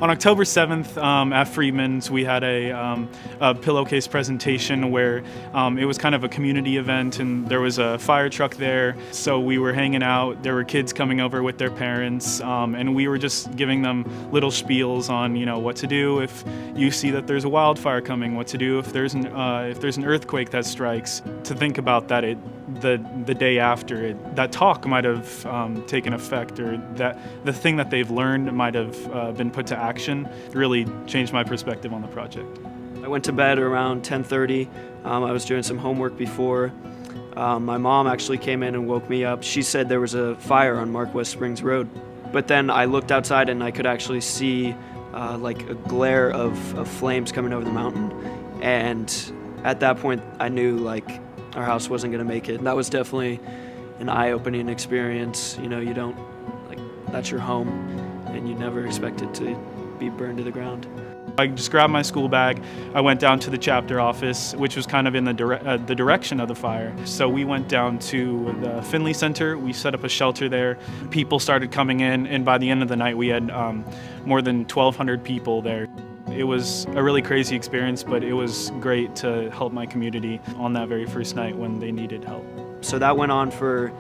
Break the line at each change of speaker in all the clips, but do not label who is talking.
On October 7th at Freedman's, we had a pillowcase presentation where it was kind of a community event, and there was a fire truck there. So we were hanging out. There were kids coming over with their parents, and we were just giving them little spiels on, what to do if you see that there's a wildfire coming, what to do if there's an earthquake that strikes. To think about that, the day after that talk might have taken effect, or that the thing that they've learned might have been put to action, really changed my perspective on the project.
I went to bed around 10:30. I was doing some homework before. My mom actually came in and woke me up. She said there was a fire on Mark West Springs Road. But then I looked outside and I could actually see like a glare of flames coming over the mountain. And at that point, I knew like our house wasn't gonna make it. That was definitely an eye-opening experience. You don't, that's your home, and you never expect it to be burned to the ground.
I just grabbed my school bag. I went down to the chapter office, which was kind of in the direction of the fire. So we went down to the Finley Center. We set up a shelter there. People started coming in, and by the end of the night, we had more than 1,200 people there. It was a really crazy experience, but it was great to help my community on that very first night when they needed help.
So that went on for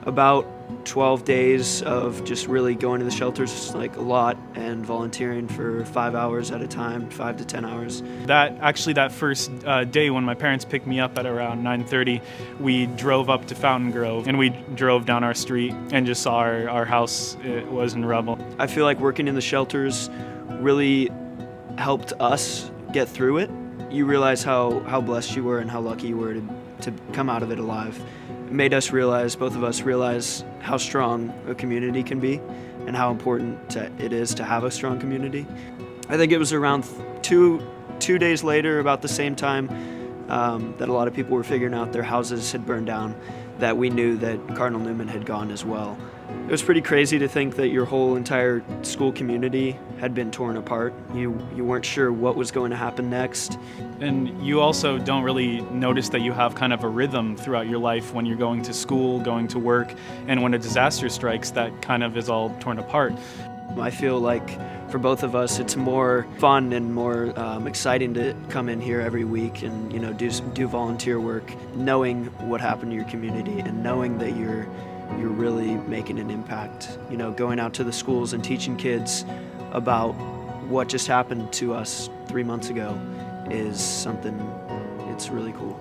about 12 days of just really going to the shelters like a lot and volunteering for 5 hours at a time, 5 to 10 hours.
That first day when my parents picked me up at around 9:30, we drove up to Fountain Grove, and we drove down our street and just saw our house. It was in rubble.
I feel like working in the shelters really helped us get through it. You realize how blessed you were and how lucky you were to come out of it alive. It made us realize, both of us realize, how strong a community can be and how important it is to have a strong community. I think it was around two days later, about the same time that a lot of people were figuring out their houses had burned down, that we knew that Cardinal Newman had gone as well. It was pretty crazy to think that your whole entire school community had been torn apart. You weren't sure what was going to happen next.
And you also don't really notice that you have kind of a rhythm throughout your life when you're going to school, going to work, and when a disaster strikes, that kind of is all torn apart.
I feel like for both of us, it's more fun and more exciting to come in here every week and do volunteer work, knowing what happened to your community and knowing that you're really making an impact. Going out to the schools and teaching kids about what just happened to us 3 months ago is something, it's really cool.